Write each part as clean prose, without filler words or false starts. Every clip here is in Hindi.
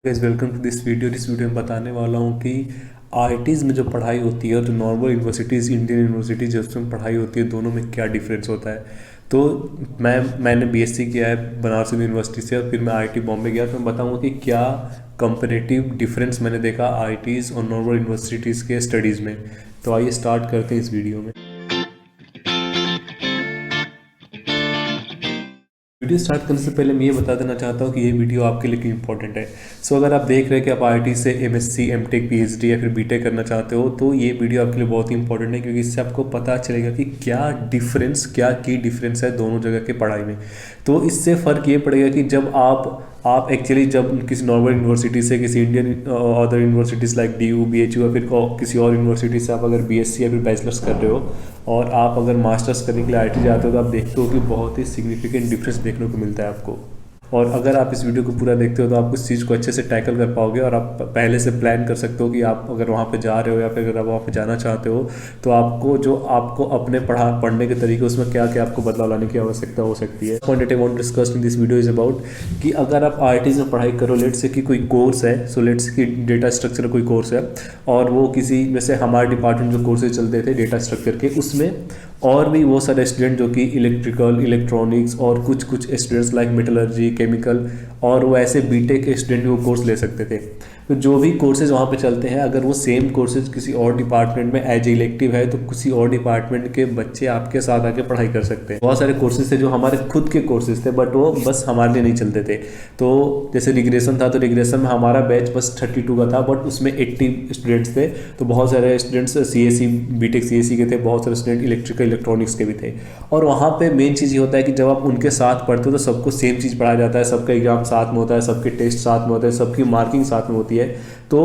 Guys welcome to this video. इस वीडियो में बताने वाला हूँ कि आईआईटीज़ में जो पढ़ाई होती है और जो नॉर्मल यूनिवर्सिटीज़ इंडियन यूनिवर्सिटीज़ जिसमें पढ़ाई होती है दोनों में क्या डिफरेंस होता है। तो मैंने बीएससी किया है बनारस हिंदू यूनिवर्सिटी से और फिर मैं आईआईटी बॉम्बे गया, तो मैं बताऊँगा कि क्या कंपैरेटिव डिफरेंस मैंने देखा आईआईटीज़ और नॉर्मल यूनिवर्सिटीज़ के स्टडीज़ में। तो आइए स्टार्ट करते हैं इस वीडियो में। वीडियो स्टार्ट करने से पहले मैं ये बता देना चाहता हूँ कि ये वीडियो आपके लिए क्यों इंपॉर्टेंट है। अगर आप देख रहे हैं कि आप आईआईटी से एमएससी एमटेक पीएचडी या फिर बीटेक करना चाहते हो तो ये वीडियो आपके लिए बहुत ही इंपॉर्टेंट है, क्योंकि इससे आपको पता चलेगा कि क्या की डिफरेंस है दोनों जगह के पढ़ाई में। तो इससे फ़र्क ये पड़ेगा कि जब आप एक्चुअली जब किसी नॉर्मल यूनिवर्सिटी से किसी Indian other universities like DU BHU या फिर किसी और यूनिवर्सिटी से आप अगर बीएससी या फिर बैचलर्स कर रहे हो और आप अगर मास्टर्स करने के लिए आईआईटी जाते हो तो आप देखते हो कि बहुत ही सिग्निफिकेंट डिफरेंस देखने को मिलता है आपको। और अगर आप इस वीडियो को पूरा देखते हो तो आप उस चीज़ को अच्छे से टैकल कर पाओगे और आप पहले से प्लान कर सकते हो कि आप अगर वहाँ पे जा रहे हो या फिर अगर आप वहाँ पे जाना चाहते हो तो आपको अपने पढ़ने के तरीके उसमें क्या क्या आपको बदलाव लाने की आवश्यकता हो सकती है। Point I want discuss in this video is about कि अगर आप आईआईटीज़ में पढ़ाई करो, लेट्स से कि कोई कोर्स है, सो लेट्स से कि डेटा स्ट्रक्चर कोई कोर्स है और वो किसी जैसे हमारे डिपार्टमेंट जो कोर्सेज चलते थे डेटा स्ट्रक्चर के, उसमें और भी वो सारे स्टूडेंट जो कि इलेक्ट्रिकल इलेक्ट्रॉनिक्स और कुछ स्टूडेंट्स लाइक मेटलर्जी केमिकल और वो ऐसे बीटेक स्टूडेंट वो कोर्स ले सकते थे। तो जो भी कोर्सेज वहाँ पे चलते हैं अगर वो सेम कोर्सेज किसी और डिपार्टमेंट में एज इलेक्टिव है तो किसी और डिपार्टमेंट के बच्चे आपके साथ आके पढ़ाई कर सकते हैं। बहुत सारे कोर्सेज थे जो हमारे खुद के कोर्सेज थे बट वो बस हमारे लिए नहीं चलते थे। तो जैसे रिग्रेशन था तो रिग्रेशन में हमारा बैच बस 32 का था बट उसमें 80 स्टूडेंट्स थे। तो बहुत सारे स्टूडेंट्स सीएससी बीटेक सीएससी के थे, बहुत सारे स्टूडेंट इलेक्ट्रिकल इलेक्ट्रॉनिक्स के भी थे। और वहाँ पे मेन चीज़ ये होता है कि जब आप उनके साथ पढ़ते हो तो सबको सेम चीज़ पढ़ाया जाता है, सबका एग्जाम साथ में होता है, सबके टेस्ट साथ में होते हैं, सबकी मार्किंग साथ में होती है। तो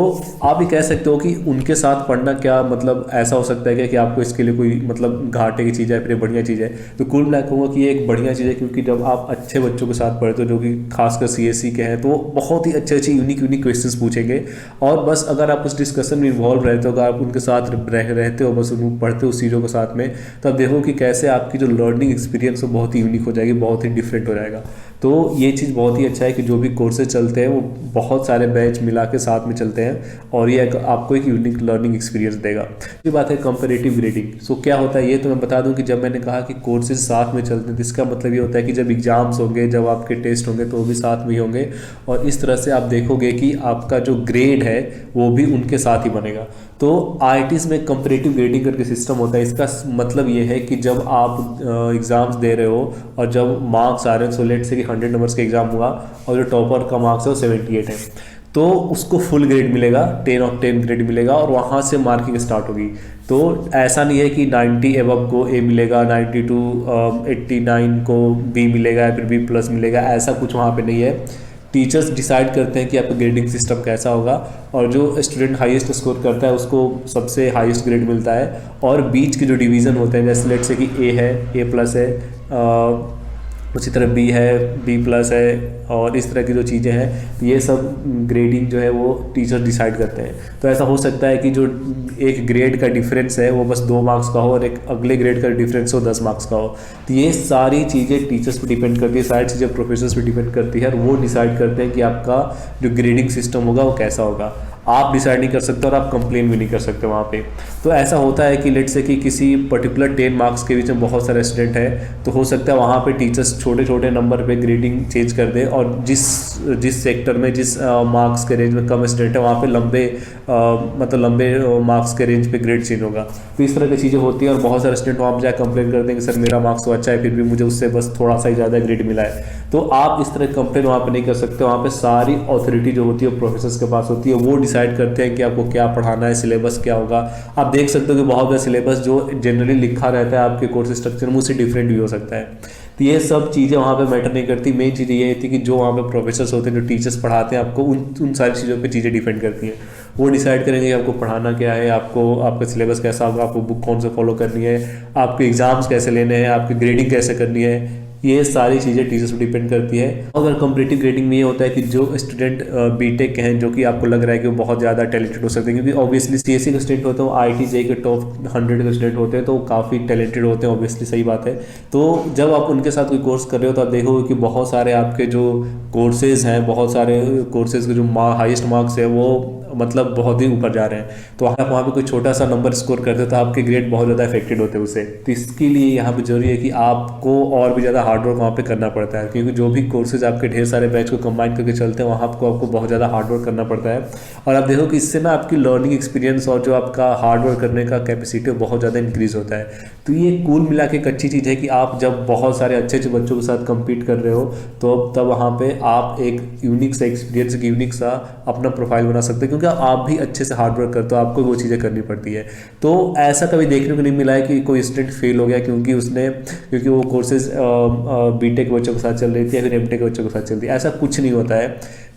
आप ये कह सकते हो कि उनके साथ पढ़ना क्या मतलब ऐसा हो सकता है कि आपको इसके लिए कोई मतलब घाटे की चीज़ है फिर बढ़िया चीज़ है। तो कुल मैं कहूँगा कि ये एक बढ़िया चीज़ है, क्योंकि जब आप अच्छे बच्चों के साथ पढ़ते हो जो कि खासकर सीएससी के हैं तो बहुत ही अच्छे अच्छे यूनिक क्वेश्चंस पूछेंगे। और बस अगर आप उस डिस्कशन में इन्वॉल्व रहते हो, अगर आप उनके साथ रहते हो, बस उनको पढ़ते हो उस चीज़ों के साथ में, तो आप देखो कि कैसे आपकी जो लर्निंग एक्सपीरियंस है बहुत ही यूनिक हो जाएगी, बहुत ही डिफरेंट हो जाएगा। तो ये चीज़ बहुत ही अच्छा है कि जो भी कोर्सेज चलते हैं वो बहुत सारे बैच मिला के साथ में चलते हैं और ये आपको एक यूनिक लर्निंग एक्सपीरियंस देगा। ये बात है कंपैरेटिव ग्रेडिंग। सो क्या होता है ये तो मैं बता दूं कि जब मैंने कहा कि कोर्सेज साथ में चलते हैं तो इसका मतलब ये होता है कि जब एग्जाम्स होंगे, जब आपके टेस्ट होंगे तो वो भी साथ में ही होंगे और इस तरह से आप देखोगे कि आपका जो ग्रेड है वो भी उनके साथ ही बनेगा। तो आईआईटीज़ में कंपैरेटिव ग्रेडिंग करके सिस्टम होता है। इसका मतलब ये है कि जब आप एग्ज़ाम्स दे रहे हो और जब मार्क्स आ रहे हैं, सो लेट से कि 100 नंबर्स का एग्ज़ाम हुआ और जो टॉपर का मार्क्स है वो 78 है, तो उसको फुल ग्रेड मिलेगा, 10 ग्रेड मिलेगा और वहाँ से मार्किंग स्टार्ट होगी। तो ऐसा नहीं है कि 90 एबव को ए मिलेगा, 90 टू 89 को बी मिलेगा या फिर बी प्लस मिलेगा, ऐसा कुछ वहाँ पे नहीं है। टीचर्स डिसाइड करते हैं कि आपका ग्रेडिंग सिस्टम कैसा होगा और जो स्टूडेंट हाईएस्ट स्कोर करता है उसको सबसे हाईएस्ट ग्रेड मिलता है। और बीच के जो डिवीज़न होते हैं जैसे लेट से कि ए है, ए प्लस है, उसी तरह बी है, बी प्लस है और इस तरह की जो चीज़ें हैं ये सब ग्रेडिंग जो है वो टीचर डिसाइड करते हैं। तो ऐसा हो सकता है कि जो एक ग्रेड का डिफरेंस है वो बस 2 मार्क्स का हो और एक अगले ग्रेड का डिफरेंस हो 10 मार्क्स का हो। तो ये सारी चीज़ें टीचर्स पे डिपेंड करती है, सारी चीज़ें प्रोफेसर्स पे डिपेंड करती है और वो डिसाइड करते हैं कि आपका जो ग्रेडिंग सिस्टम होगा वो कैसा होगा। आप डिसाइड नहीं कर सकते और आप कंप्लेन भी नहीं कर सकते वहाँ पे। तो ऐसा होता है कि लेट से कि किसी पर्टिकुलर 10 मार्क्स के बीच में बहुत सारे स्टूडेंट हैं तो हो सकता है वहाँ पे टीचर्स छोटे छोटे नंबर पे ग्रेडिंग चेंज कर दे और जिस सेक्टर में जिस मार्क्स के रेंज में कम स्टूडेंट है वहाँ पे लंबे मार्क्स के रेंज पे ग्रेड चेंज होगा। तो इस तरह की चीज़ें होती हैं और बहुत सारे स्टूडेंट वहाँ पर जाकर कंप्लेन करते हैं कि सर मेरा मार्क्स तो अच्छा है फिर भी मुझे उससे बस थोड़ा सा ही ज़्यादा ग्रेड मिला है। तो आप इस तरह कंप्लेन वहाँ पर नहीं कर सकते। वहाँ पर सारी अथॉरिटी जो होती है प्रोफेसर्स के पास होती है, वो डिसाइड करते हैं कि आपको क्या पढ़ाना है, सिलेबस क्या होगा। आप देख सकते हो कि बहुत ज़्यादा सिलेबस जो जनरली लिखा रहता है आपके कोर्स स्ट्रक्चर में उससे डिफरेंट भी हो सकता है। तो ये सब चीज़ें वहाँ पे मैटर नहीं करती। मेन चीज़ ये थी कि जो वहाँ पे प्रोफेसर्स होते हैं, जो टीचर्स पढ़ाते हैं आपको, उन सारी चीज़ों पे चीज़ें डिपेंड करती हैं। वो डिसाइड करेंगे कि आपको पढ़ाना क्या है, आपका सिलेबस कैसा होगा, आपको बुक कौन से फॉलो करनी है, आपके एग्ज़ाम्स कैसे लेने हैं, आपकी ग्रेडिंग कैसे करनी है, ये सारी चीज़ें टीचर्स पर डिपेंड करती है। अगर कॉम्पिटिटिव ग्रेडिंग में ये होता है कि जो स्टूडेंट बीटेक के हैं, जो कि आपको लग रहा है कि वो बहुत ज़्यादा टैलेंटेड हो सकते हैं, क्योंकि ऑब्वियसली सीएससी के स्टूडेंट होते हैं, आईटी जेईई के टॉप 100 के स्टूडेंट होते हैं, तो काफ़ी टैलेंटेड होते हैं, ऑब्वियसली सही बात है। तो जब आप उनके साथ कोई कोर्स कर रहे हो तो आप देखोगे कि बहुत सारे आपके जो कोर्सेज हैं, बहुत सारे कोर्सेज के जो हाईएस्ट मार्क्स है वो मतलब बहुत ही ऊपर जा रहे हैं। तो आप वहाँ पे कोई छोटा सा नंबर स्कोर करते हो तो आपके ग्रेड बहुत ज़्यादा अफेक्टेड होते हैं उससे। तो इसके लिए यहाँ पे जरूरी है कि आपको और भी ज़्यादा हार्डवर्क वहाँ पे करना पड़ता है, क्योंकि जो भी कोर्सेज आपके ढेर सारे बैच को कंबाइन करके चलते हैं वहाँ आपको बहुत ज़्यादा हार्डवर्क करना पड़ता है। और आप देखो कि इससे ना आपकी लर्निंग एक्सपीरियंस और जो आपका हार्डवर्क करने का कैपेसिटी बहुत ज़्यादा इंक्रीज़ होता है। तो ये कुल मिला के एक अच्छी चीज़ है कि आप जब बहुत सारे अच्छे अच्छे बच्चों के साथ कम्पीट कर रहे हो तो तब वहाँ पे आप एक यूनिक सा एक्सपीरियंस, एक यूनिक सा अपना प्रोफाइल बना सकते हैं, क्योंकि आप भी अच्छे से हार्डवर्क करते हो, आपको वो चीज़ें करनी पड़ती है। तो ऐसा कभी देखने को नहीं मिला है कि कोई स्टूडेंट फेल हो गया क्योंकि वो कोर्सेज बीटेक के बच्चों के साथ चल रही थी या फिर एमटेक के बच्चों के साथ चल रही थी। ऐसा कुछ नहीं होता है।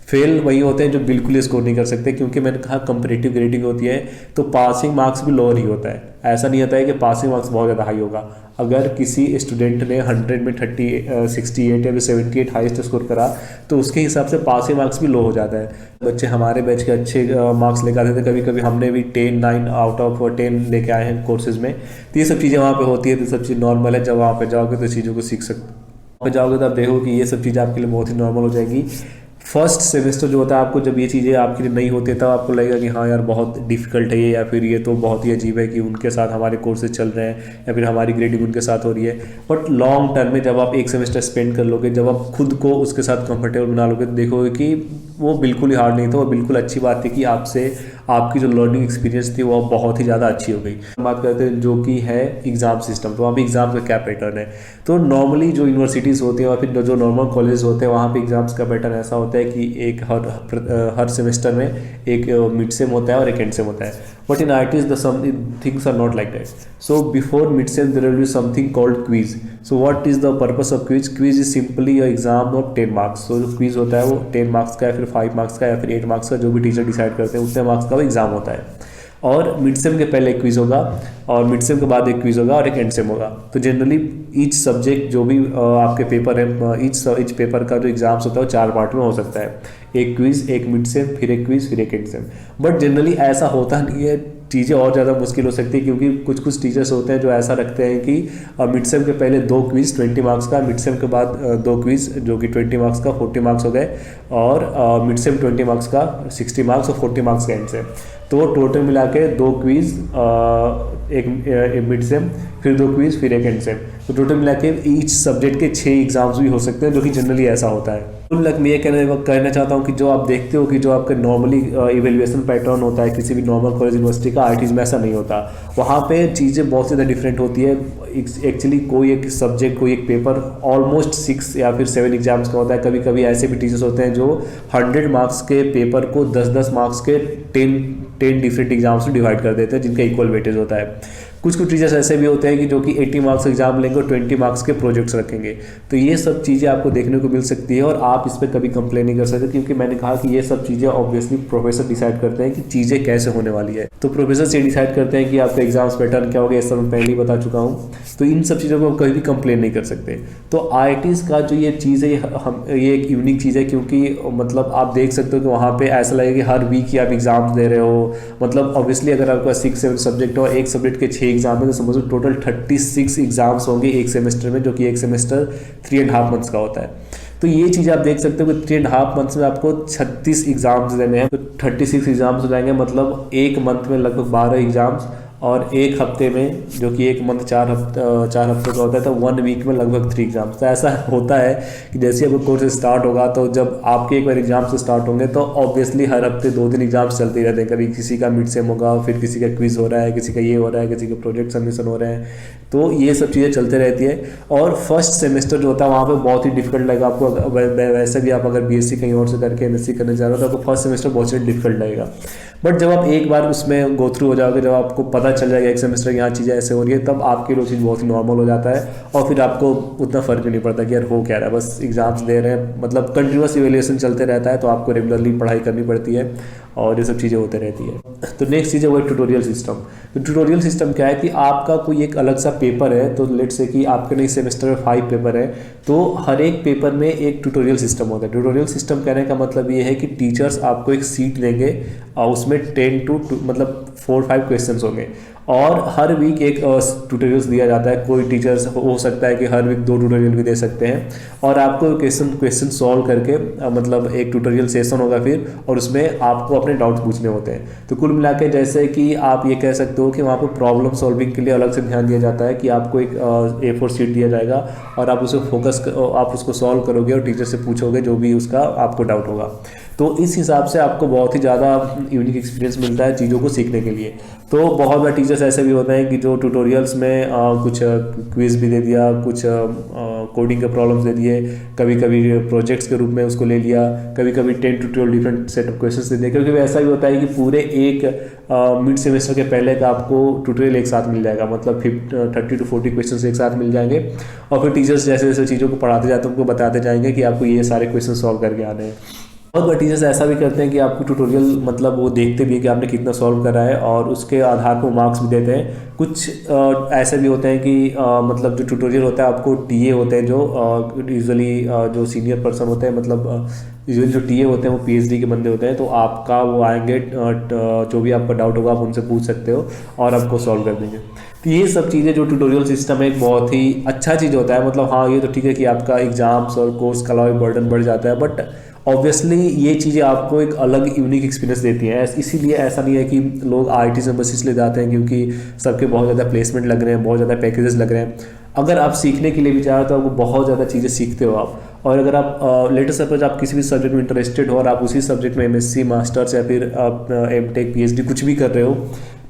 फेल वही होते हैं जो बिल्कुल ही स्कोर नहीं कर सकते, क्योंकि मैंने कहा कंपैरेटिव ग्रेडिंग होती है तो पासिंग मार्क्स भी लोअर ही होता है। ऐसा नहीं होता है कि पासिंग मार्क्स बहुत ज़्यादा हाई होगा। अगर किसी स्टूडेंट ने 100 में 68 या फिर 78 हाईएस्ट स्कोर करा तो उसके हिसाब से पासिंग मार्क्स भी लो हो जाता है। बच्चे हमारे बैच के अच्छे मार्क्स लेकर आते थे, कभी कभी हमने भी 10 9 आउट ऑफ 10 लेके आए हैं कोर्सेज में। तो ये सब चीज़ें वहाँ पे होती है, तो सब चीज़ नॉर्मल है। जब वहाँ पे जाओगे तो चीज़ों को सीख सकते, वहाँ पे जाओगे तो आप देखो कि ये सब चीज़ें आपके लिए बहुत ही नॉर्मल हो जाएगी। फर्स्ट सेमेस्टर जो होता है आपको, जब ये चीज़ें आपके लिए नहीं होती तब आपको लगेगा कि हाँ यार बहुत डिफिकल्ट है ये, या फिर ये तो बहुत ही अजीब है कि उनके साथ हमारे कोर्सेज चल रहे हैं या फिर हमारी ग्रेडिंग उनके साथ हो रही है। बट लॉन्ग टर्म में जब आप एक सेमेस्टर स्पेंड कर लोगे, जब आप खुद को उसके साथ कंफर्टेबल बना लोगे, तो देखोगे कि वो बिल्कुल ही हार्ड नहीं था, वो बिल्कुल अच्छी बात थी कि आपसे आपकी जो लर्निंग एक्सपीरियंस थी वो बहुत ही ज़्यादा अच्छी हो गई। बात करते हैं जो कि है एग्ज़ाम सिस्टम, तो वहाँ पे एग्ज़ाम का क्या पैटर्न है। तो नॉर्मली जो यूनिवर्सिटीज़ होती हैं और फिर जो नॉर्मल कॉलेज होते हैं वहाँ पे एग्ज़ाम्स का पैटर्न ऐसा होता है कि एक हर सेमेस्टर में एक मिड सेम होता है और एक एंड सेम होता है। But in IITs the some things are not like that. So before mid-sem there will be something called quiz. So what is the purpose of quiz? Quiz is simply a exam of 10 marks. So जो quiz होता है वो 10 मार्क्स का या फिर 5 मार्क्स का या फिर 8 मार्क्स का, जो भी टीचर डिसाइड करते हैं उतने मार्क्स का वो एग्ज़ाम होता है। और मिड सेम के पहले एक क्विज होगा और मिड सेम के बाद एक क्विज होगा और एक एंड सेम होगा। तो जनरली ईच सब्जेक्ट जो भी आपके पेपर है, ईच पेपर का जो एग्जाम्स होता है वो 4 पार्ट में हो सकता है। एक क्विज, एक मिड सेम, फिर एक क्विज, फिर एक एंड सेम। बट जनरली ऐसा होता नहीं है, चीज़ें और ज़्यादा मुश्किल हो सकती है, क्योंकि कुछ कुछ टीचर्स होते हैं जो ऐसा रखते हैं कि मिड सेम के पहले 2 क्विज 20 मार्क्स का, मिड सेम के बाद 2 क्विज जो कि 20 मार्क्स का 40 मार्क्स हो गए, और मिड सेम 20 मार्क्स का 60 मार्क्स और 40 मार्क्स का एंड सेम। तो टोटल मिला के 2 क्विज, एक मिड सेम, फिर 2 क्विज, फिर एक एंड सेम। तो टोटल मिला के ईच सब्जेक्ट के 6 एग्जाम्स भी हो सकते हैं, जो कि जनरली ऐसा होता है। कुल मिला मैं ये कहना चाहता हूँ कि जो आप देखते हो कि जो आपका नॉर्मली इवेल्युएशन पैटर्न होता है किसी भी नॉर्मल कॉलेज यूनिवर्सिटी का, IITs में ऐसा नहीं होता। वहाँ पे चीज़ें बहुत ज़्यादा डिफरेंट होती है। एक्चुअली कोई एक सब्जेक्ट, कोई एक पेपर ऑलमोस्ट 6 या फिर 7 एग्जाम्स का होता है। कभी कभी ऐसे भी टीचर्स होते हैं जो 100 मार्क्स के पेपर को 10-10 मार्क्स के 10 डिफरेंट एग्जाम्स में डिवाइड कर देते हैं, जिनका इक्वल वेटेज होता है। कुछ टीचर्स ऐसे भी होते हैं कि जो कि 80 मार्क्स एग्जाम लेंगे और 20 मार्क्स के प्रोजेक्ट्स रखेंगे। तो ये सब चीज़ें आपको देखने को मिल सकती है और आप इस पर कभी कंप्लेन नहीं कर सकते, क्योंकि मैंने कहा कि ये सब चीज़ें ऑब्वियसली प्रोफेसर डिसाइड करते हैं कि चीज़ें कैसे होने वाली है। तो प्रोफेसर से डिसाइड करते हैं कि आपका एग्जाम्स पैटर्न क्या होगा, ये सब मैं पहले ही बता चुका हूँ। तो इन सब चीज़ों को कभी भी कंप्लेन नहीं कर सकते। तो IITs का जो ये चीज़ है ये एक यूनिक चीज़ है, क्योंकि मतलब आप देख सकते हो कि वहाँ पे ऐसा लगेगा कि हर वीक ही आप एग्जाम्स दे रहे हो। मतलब ऑब्वियसली अगर आपका 6-7 सब्जेक्ट हो, एक सब्जेक्ट के 6 एग्जाम है, तो समझो टोटल 36 एग्जाम्स होंगे एक सेमेस्टर में, जो कि एक सेमेस्टर 3.5 मंथ्स का होता है। तो ये चीज़ आप देख सकते हो कि 3.5 मंथ्स में आपको 36 एग्जाम्स देने हैं। तो 36 एग्जाम्स हो जाएंगे, मतलब एक मंथ में लगभग 12 एग्जाम्स, और एक हफ्ते में, जो कि एक मंथ 4 हफ्ते का होता है, तो 1 वीक में लगभग 3 एग्जाम्स। तो ऐसा होता है कि जैसे आपका कोर्स स्टार्ट होगा, तो जब आपके एक बार एग्जाम से स्टार्ट होंगे तो ऑब्वियसली हर हफ्ते 2-3 एग्जाम्स चलते ही रहते हैं। कभी किसी का मिड सेम होगा, फिर किसी का क्विज हो रहा है, किसी का ये हो रहा है, किसी के प्रोजेक्ट सबमिशन हो रहे हैं। तो ये सब चीज़ें चलते रहती है। और फर्स्ट सेमेस्टर जो होता है वहाँ पर बहुत ही डिफिकल्ट लगेगा आपको। वैसे भी आप अगर BSc कहीं और से करके MSc करने जा रहे हो तो आपको फर्स्ट सेमेस्टर बहुत ही डिफिकल्ट लगेगा। बट जब आप एक बार उसमें गो थ्रू हो जाओगे, जब आपको पता चल जाएगा एक सेमेस्टर यहाँ चीज़ें ऐसे हो रही है, तब आपके लिए चीज़ बहुत ही नॉर्मल हो जाता है। और फिर आपको उतना फ़र्क भी नहीं पड़ता कि यार हो क्या रहा है, बस एग्जाम्स दे रहे हैं। मतलब कंटिन्यूस इवैल्यूएशन चलते रहता है, तो आपको रेगुलरली पढ़ाई करनी पड़ती है। और ये सब चीज़ें होते रहती है। तो नेक्स्ट चीज़ है वो ट्यूटोरियल सिस्टम। तो ट्यूटोरियल सिस्टम क्या है कि आपका कोई एक अलग सा पेपर है, तो लेट से कि आपके नए सेमेस्टर में 5 पेपर है, तो हर एक पेपर में एक ट्यूटोरियल सिस्टम होता है। ट्यूटोरियल सिस्टम कहने का मतलब ये है कि टीचर्स आपको एक सीट देंगे और उसमें 10 टू मतलब 4-5 क्वेश्चंस होंगे और हर वीक एक ट्यूटोरियल्स दिया जाता है। कोई टीचर्स हो सकता है कि हर वीक 2 ट्यूटोरियल भी दे सकते हैं और आपको क्वेश्चन सॉल्व करके मतलब एक ट्यूटोरियल सेशन होगा फिर, और उसमें आपको अपने डाउट्स पूछने होते हैं। तो कुल मिला के जैसे कि आप ये कह सकते हो कि वहाँ पर प्रॉब्लम सॉल्विंग के लिए अलग से ध्यान दिया जाता है कि आपको एक A4 शीट दिया जाएगा और आप उसे आप उसको सॉल्व करोगे और टीचर से पूछोगे जो भी उसका आपको डाउट होगा। तो इस हिसाब से आपको बहुत ही ज़्यादा यूनिक एक्सपीरियंस मिलता है चीज़ों को सीखने के लिए। तो बहुत बार टीचर्स ऐसे भी होते हैं कि जो ट्यूटोरियल्स में कुछ क्विज़ भी दे दिया, कुछ कोडिंग के प्रॉब्लम्स दे दिए, कभी कभी प्रोजेक्ट्स के रूप में उसको ले लिया, कभी कभी 10 to 12 different set of questions दे दिए। क्योंकि ऐसा भी होता है कि पूरे एक मिड सेमेस्टर के पहले का आपको ट्यूटोरियल एक साथ मिल जाएगा, मतलब 30 to 40 क्वेश्चन एक साथ मिल जाएंगे और फिर टीचर्स जैसे जैसे चीज़ों को पढ़ाते जाते हैं उनको बताते जाएंगे कि आपको ये सारे क्वेश्चन सॉल्व करके आने हैं। बहुत बार टीचर्स ऐसा भी करते हैं कि आपको ट्यूटोरियल मतलब वो देखते भी हैं कि आपने कितना सॉल्व करा है और उसके आधार पर मार्क्स भी देते हैं। कुछ ऐसे भी होते हैं कि मतलब जो ट्यूटोरियल होता है आपको टीए होते हैं जो यूजुअली जो सीनियर पर्सन होते हैं, मतलब यूजुअली जो टीए होते हैं वो पीएचडी के बंदे होते हैं, तो आपका वो आएंगे जो भी आपका डाउट होगा आप उनसे पूछ सकते हो और आपको सॉल्व कर देंगे। तो ये सब चीज़ें जो ट्यूटोरियल सिस्टम है एक बहुत ही अच्छा चीज़ होता है। मतलब हाँ, ये तो ठीक है कि आपका एग्जाम्स और कोर्स का अलावा बर्डन बढ़ जाता है, बट ऑब्वियसली ये चीज़ें आपको एक अलग यूनिक एक्सपीरियंस देती हैं। इसीलिए ऐसा नहीं है कि लोग आईटी से बस इसलिए जाते हैं क्योंकि सबके बहुत ज़्यादा प्लेसमेंट लग रहे हैं, बहुत ज़्यादा पैकेजेस लग रहे हैं। अगर आप सीखने के लिए भी चाहो तो आपको बहुत ज़्यादा चीज़ें सीखते हो आप। और अगर आप लेटेस्ट सपोज आप किसी भी सब्जेक्ट में इंटरेस्टेड हो और आप उसी सब्जेक्ट में एमएससी मास्टर्स या फिर आप एमटेक पीएचडी कुछ भी कर रहे हो,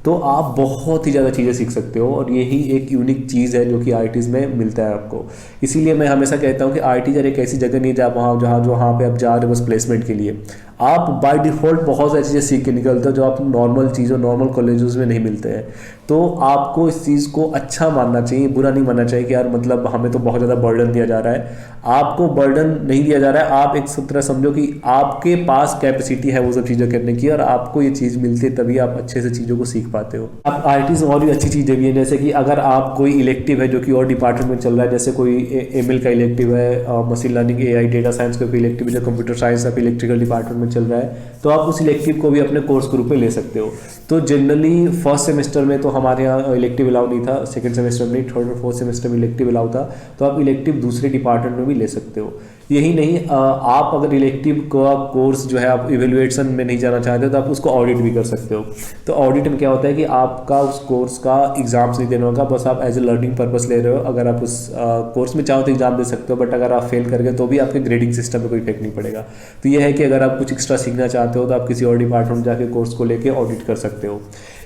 तो आप बहुत ही ज़्यादा चीज़ें सीख सकते हो और यही एक यूनिक चीज़ है जो कि आईटीज़ में मिलता है आपको। इसीलिए मैं हमेशा कहता हूँ कि आईटी यार एक ऐसी जगह नहीं है जहाँ पे आप जा रहे हो बस प्लेसमेंट के लिए। आप बाय डिफ़ॉल्ट बहुत सारी चीज़ें सीख के निकलते हो जो आप नॉर्मल कॉलेजेस में नहीं मिलते हैं। तो आपको इस चीज़ को अच्छा मानना चाहिए, बुरा नहीं मानना चाहिए कि यार मतलब हमें तो बहुत ज़्यादा बर्डन दिया जा रहा है। आपको बर्डन नहीं दिया जा रहा है, आप एक तरह समझो कि आपके पास कैपेसिटी है वो सब चीज़ें करने की और आपको ये चीज़ मिलती है, तभी आप अच्छे से चीज़ों को सीख पाते हो। अब आईटी में और भी अच्छी चीज़ें भी हैं, जैसे कि अगर आप कोई इलेक्टिव है जो कि और डिपार्टमेंट में चल रहा है, जैसे कोई एमएल का इलेक्टिव है, machine learning AI data science का भी इलेक्टिव है, जो कंप्यूटर साइंस का इलेक्ट्रिकल डिपार्टमेंट में चल रहा है, तो आप उस इलेक्टिव को भी अपने कोर्स ग्रुप में ले सकते हो। तो जनरली फर्स्ट सेमेस्टर में तो हमारे यहाँ इलेक्टिव अलाउ नहीं था, सेकंड सेमेस्टर में नहीं, थर्ड और फोर्थ सेमेस्टर में इलेक्टिव अलाउ था, तो आप इलेक्टिव दूसरे डिपार्टमेंट में भी ले सकते हो। यही नहीं, आप अगर इलेक्टिव का कोर्स जो है आप इवेल्युएशन में नहीं जाना चाहते हो तो आप उसको ऑडिट भी कर सकते हो। तो ऑडिट में क्या होता है कि आपका उस कोर्स का एग्जाम्स नहीं देना होगा, बस आप एज ए लर्निंग पर्पस ले रहे हो। अगर आप उस कोर्स में चाहो तो एग्जाम दे सकते हो, बट अगर आप फेल कर गए तो भी आपके ग्रेडिंग सिस्टम में कोई इफेक्ट नहीं पड़ेगा। तो यह है कि अगर आप कुछ एक्स्ट्रा सीखना चाहते हो तो आप किसी और डिपार्टमेंट में जाके कोर्स को लेके ऑडिट कर सकते हो।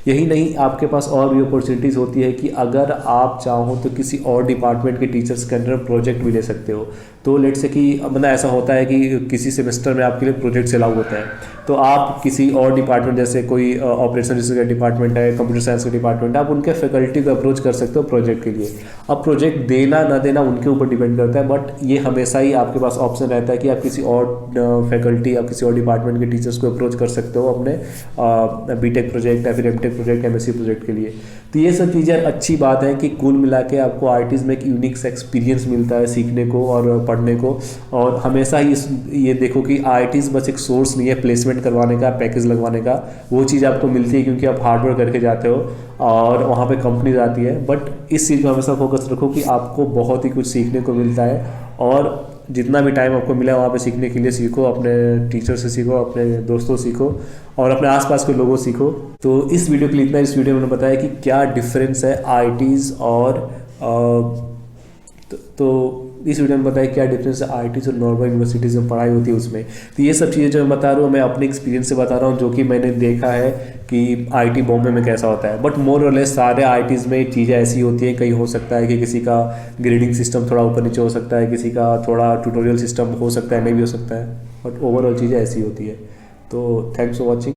यही नहीं, आपके पास और भी अपॉर्चुनिटीज़ होती है कि अगर आप चाहो तो किसी और डिपार्टमेंट के टीचर्स के अंडर प्रोजेक्ट भी ले सकते हो। तो लेट से कि मतलब ऐसा होता है कि किसी सेमेस्टर में आपके लिए प्रोजेक्ट अलाउ होता है, तो आप किसी और डिपार्टमेंट जैसे कोई ऑपरेशन रिसर्च का डिपार्टमेंट है, कंप्यूटर साइंस का डिपार्टमेंट है, आप उनके फैकल्टी को अप्रोच कर सकते हो प्रोजेक्ट के लिए। अब प्रोजेक्ट देना ना देना उनके ऊपर डिपेंड करता है, बट ये हमेशा ही आपके पास ऑप्शन रहता है कि आप किसी और फैकल्टी या किसी और डिपार्टमेंट के टीचर्स को अप्रोच कर सकते हो अपने बीटेक प्रोजेक्ट या फिर एमटेक प्रोजेक्ट, एमएससी प्रोजेक्ट के लिए। तो ये सब चीज़ें अच्छी बात है कि कुल मिला के आपको आईटीज़ में एक यूनिक सा एक्सपीरियंस मिलता है सीखने को और पढ़ने को। और हमेशा ही ये देखो कि आईटीज़ बस एक सोर्स नहीं है प्लेसमेंट करवाने का, पैकेज लगवाने का। वो चीज़ आपको मिलती है क्योंकि आप हार्डवर्क करके जाते हो और वहाँ पे कंपनीज आती है, बट इस चीज़ को हमेशा फोकस रखो कि आपको बहुत ही कुछ सीखने को मिलता है और जितना भी टाइम आपको मिला वहाँ पे सीखने के लिए सीखो, अपने टीचर से सीखो, अपने दोस्तों से सीखो और अपने आसपास के लोगों से सीखो। तो इस वीडियो के लिए इतना। इस वीडियो में मैंने बताया कि क्या डिफरेंस है आईटीज़ और तो इस वीडियो में बताया क्या डिफरेंस है आईटीज़ और नॉर्मल यूनिवर्सिटीज़ में पढ़ाई होती है उसमें। तो ये सब चीज़ें जो मैं बता रहा हूँ मैं अपने एक्सपीरियंस से बता रहा हूँ, जो कि मैंने देखा है कि आईटी बॉम्बे में कैसा होता है। बट मोर और लेस सारे आईटीज़ में चीज़ें ऐसी होती हैं, कहीं हो सकता है कि किसी का ग्रेडिंग सिस्टम थोड़ा ऊपर नीचे हो सकता है, किसी का थोड़ा ट्यूटोरियल सिस्टम हो सकता है, नहीं भी हो सकता है, बट ओवरऑल चीज़ें ऐसी होती है। तो थैंक्स फॉर वॉचिंग।